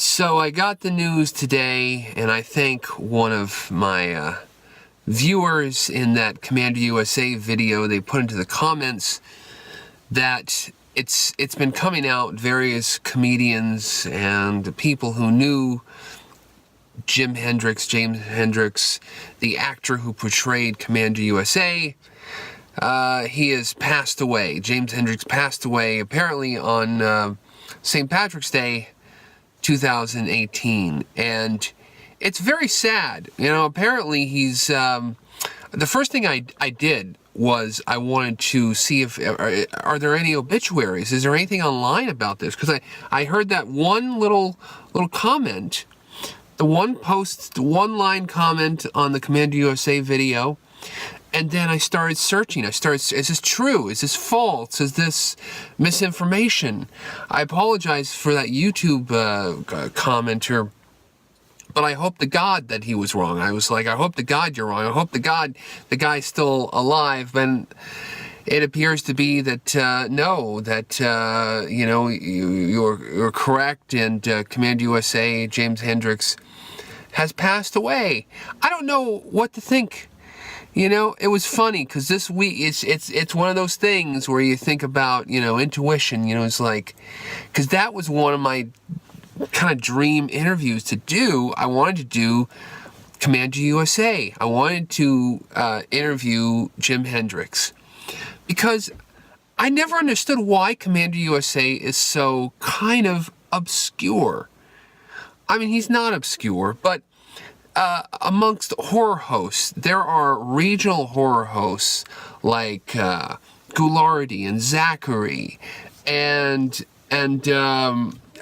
So I got the news today, and I think one of my viewers in that Commander USA video, they put into the comments that it's been coming out, various comedians and people who knew James Hendricks, the actor who portrayed Commander USA. He has passed away. James Hendricks passed away apparently on St. Patrick's Day 2018, and it's very sad. Apparently he's the first thing I did was I wanted to see if are there any obituaries. Is there anything online about this? Because I heard that one little comment, the one line comment on the Commander USA video. And then I started searching. Is this true? Is this false? Is this misinformation? I apologize for that YouTube commenter, but I hope to God that he was wrong. I was like, I hope to God you're wrong. I hope to God the guy's still alive. And it appears to be that you're correct. And Commander USA James Hendricks has passed away. I don't know what to think. It was funny because this week it's one of those things where you think about, intuition, it's like, because that was one of my kind of dream interviews to do. I wanted to do Commander USA. I wanted to interview Jim Hendricks because I never understood why Commander USA is so kind of obscure. I mean, he's not obscure, but amongst horror hosts, there are regional horror hosts like Ghoulardi and Zachary and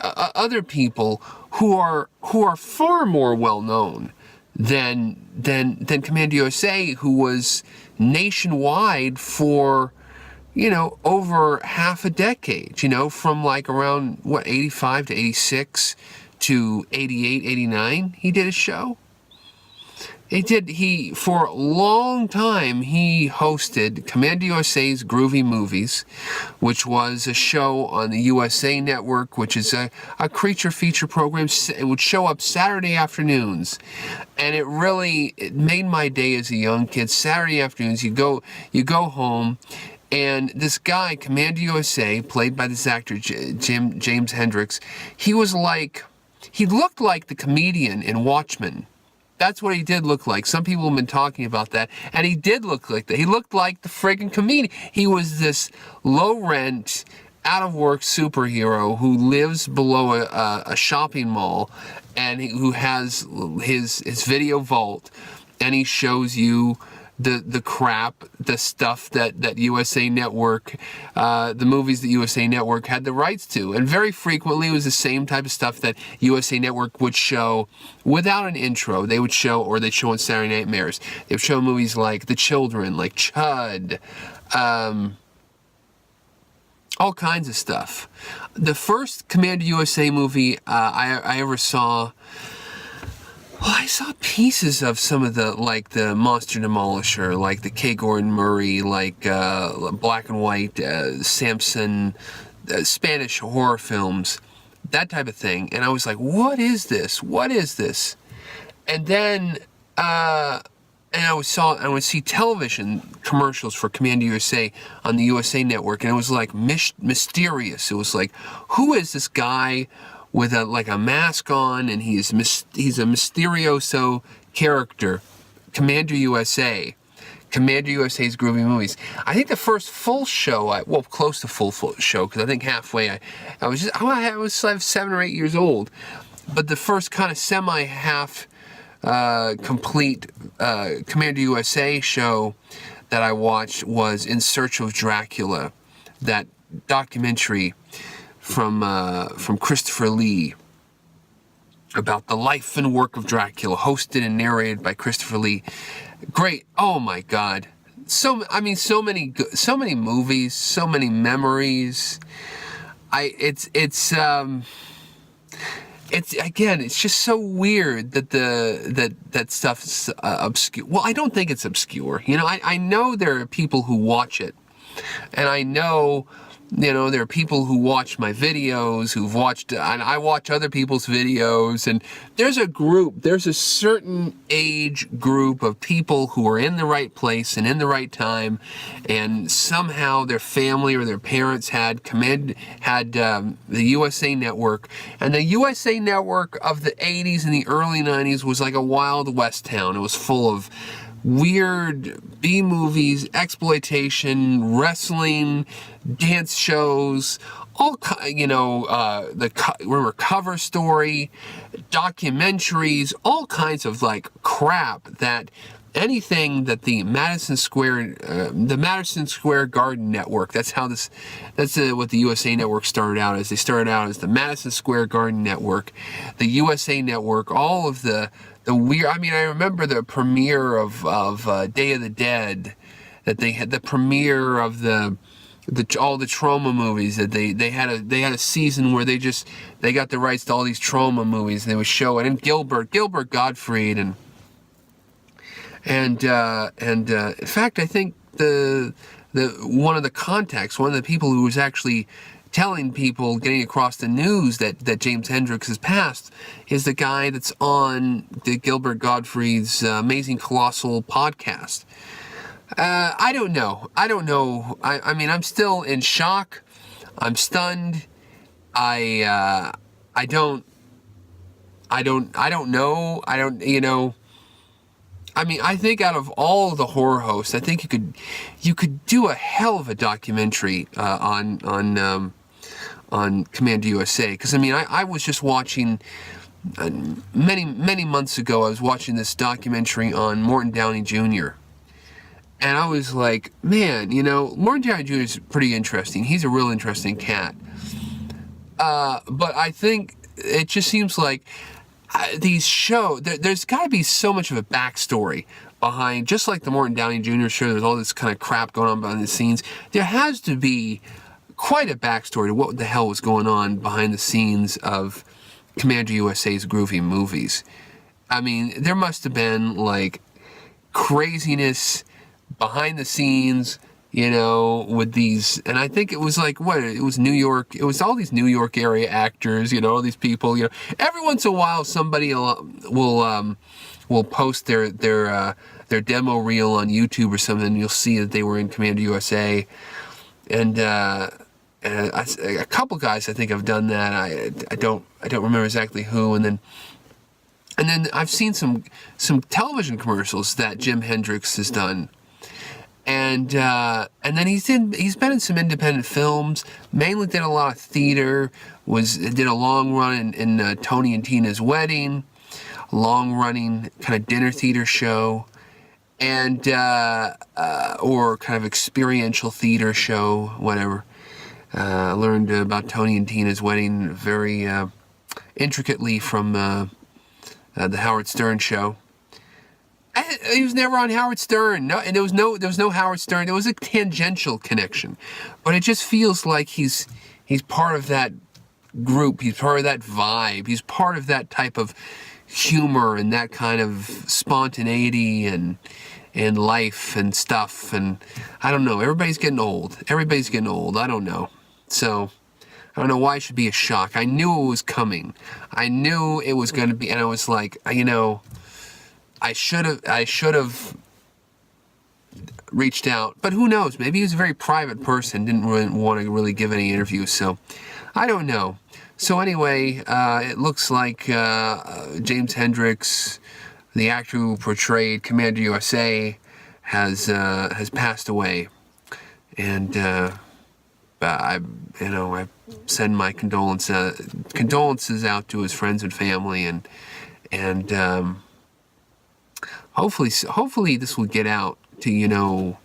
other people who are far more well known than Commander USA, who was nationwide for over half a decade. From like around 85 to 86 to 88, 89, he did a show. For a long time, he hosted Commander USA's Groovy Movies, which was a show on the USA Network, which is a creature feature program. It would show up Saturday afternoons, and it made my day as a young kid. Saturday afternoons, you go home, and this guy, Commander USA, played by this actor, James Hendricks, he looked like the comedian in Watchmen. That's what he did look like. Some people have been talking about that, and he did look like that. He looked like the friggin' comedian. He was this low-rent, out-of-work superhero who lives below a shopping mall, and who has his video vault, and he shows you the crap, the stuff that USA Network, the movies that USA Network had the rights to. And very frequently it was the same type of stuff that USA Network would show without an intro. They'd show on Saturday Nightmares. They would show movies like The Children, like Chud, all kinds of stuff. The first Commander USA movie I ever saw, well, I saw pieces of some of the Monster Demolisher, like the K. Gordon Murray, like Black and White, Samson, Spanish horror films, that type of thing. And I was like, what is this? What is this? And then, I would see television commercials for Commander USA on the USA Network, and it was like mysterious. It was like, who is this guy with a mask on, and he's a mysterioso character? Commander USA's Groovy Movies. I think the first full show, close to full show, because I think halfway I was 7 or 8 years old, but the first kind of semi-half complete Commander USA show that I watched was In Search of Dracula, that documentary from Christopher Lee about the life and work of Dracula, hosted and narrated by Christopher Lee. Great. Oh my God. So many movies, so many memories. It's just so weird that that stuff's obscure. Well, I don't think it's obscure. I know there are people who watch it, and I know You know, there are people who watch my videos, who've watched, and I watch other people's videos, and there's a certain age group of people who are in the right place and in the right time, and somehow their family or their parents had the USA Network, and the USA Network of the 80s and the early 90s was like a Wild West town. It was full of weird B-movies, exploitation, wrestling, dance shows, remember Cover Story, documentaries, all kinds of like crap that anything that the Madison Square Garden Network, that's what the USA Network started out as. They started out as the Madison Square Garden Network, the USA Network, all of the weird. I mean, I remember the premiere of Day of the Dead, that they had the premiere of all the Troma movies, that they had a season where they got the rights to all these Troma movies, and they would show it. And Gilbert Gottfried and in fact, I think one of the people who was actually telling people, getting across the news that James Hendricks has passed, is the guy that's on the Gilbert Gottfried's Amazing Colossal podcast. I don't know. I mean, I'm still in shock. I'm stunned. I don't know. I mean, I think out of all the horror hosts, I think you could do a hell of a documentary on Commander USA. Because I mean, I was just watching many months ago. I was watching this documentary on Morton Downey Jr. And I was like, man, Morton Downey Jr. is pretty interesting. He's a real interesting cat. But I think it just seems like these shows, there's got to be so much of a backstory behind, just like the Morton Downey Jr. show, there's all this kind of crap going on behind the scenes. There has to be quite a backstory to what the hell was going on behind the scenes of Commander USA's groovy movies. I mean, there must have been like craziness behind the scenes, with these, and I think it was like, it was New York, it was all these New York area actors, all these people, every once in a while somebody will post their demo reel on YouTube or something, and you'll see that they were in Commander USA, and a couple guys I think have done that. I don't remember exactly who, and then I've seen some television commercials that Jim Hendricks has done. And then he's been in some independent films. Mainly did a lot of theater. Did a long run in Tony and Tina's Wedding, long running kind of dinner theater show, and or kind of experiential theater show, whatever. I learned about Tony and Tina's Wedding very intricately from the Howard Stern show. He was never on Howard Stern. No, and there was no Howard Stern. There was a tangential connection, but it just feels like he's part of that group. He's part of that vibe. He's part of that type of humor and that kind of spontaneity and life and stuff. And I don't know. Everybody's getting old. I don't know. So I don't know why it should be a shock. I knew it was coming. I knew it was going to be, and I was like, I should have reached out, but who knows? Maybe he was a very private person, didn't really want to really give any interviews, so I don't know. So anyway, it looks like James Hendricks, the actor who portrayed Commander USA, has passed away, and I send my condolences out to his friends and family, and hopefully this will get out to,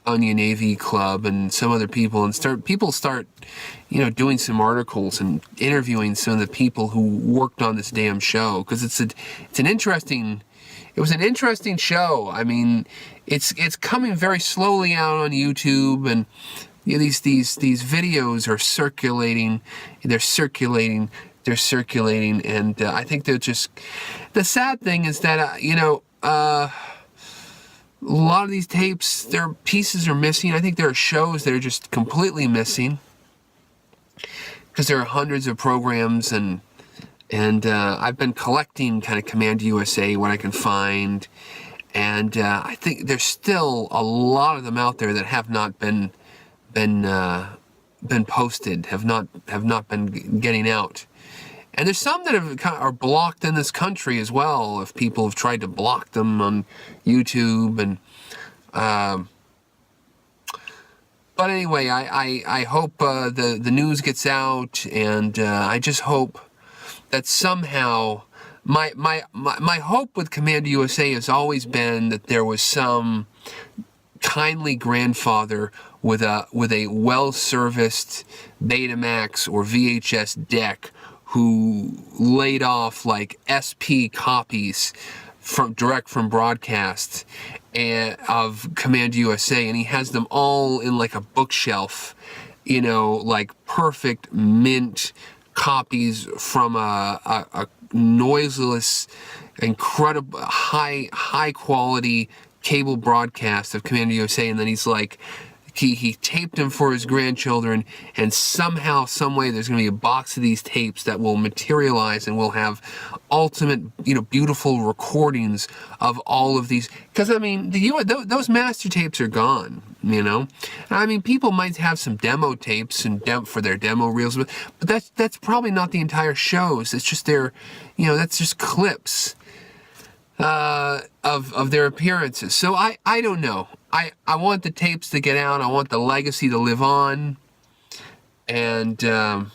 Onion AV Club and some other people, and start doing some articles and interviewing some of the people who worked on this damn show, because it was an interesting show. I mean, it's coming very slowly out on YouTube, and these videos are circulating. They're circulating, and I think they're just. The sad thing is that a lot of these tapes, their pieces are missing. I think there are shows that are just completely missing. because there are hundreds of programs, and I've been collecting kind of Command USA, what I can find, and I think there's still a lot of them out there that have not been posted, have not been getting out. And there's some that are blocked in this country as well, if people have tried to block them on YouTube. And but anyway, I hope the news gets out, and I just hope that somehow my hope with Command USA has always been that there was some kindly grandfather with a well-serviced Betamax or VHS deck who laid off like SP copies direct from broadcast of Command USA, and he has them all in like a bookshelf, like perfect mint copies from a noiseless, incredible, high quality cable broadcast of Command USA, and then he's like, he taped them for his grandchildren, and somehow, some way, there's going to be a box of these tapes that will materialize, and we'll have ultimate, beautiful recordings of all of these. Because I mean, those master tapes are gone. I mean, people might have some demo tapes and for their demo reels, but that's probably not the entire shows. It's just that's just clips of their appearances. So I don't know. I want the tapes to get out. I want the legacy to live on. And I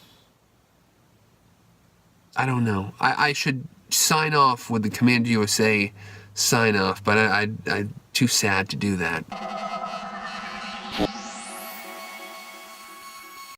don't know. I should sign off with the Command USA sign off, but I'm too sad to do that.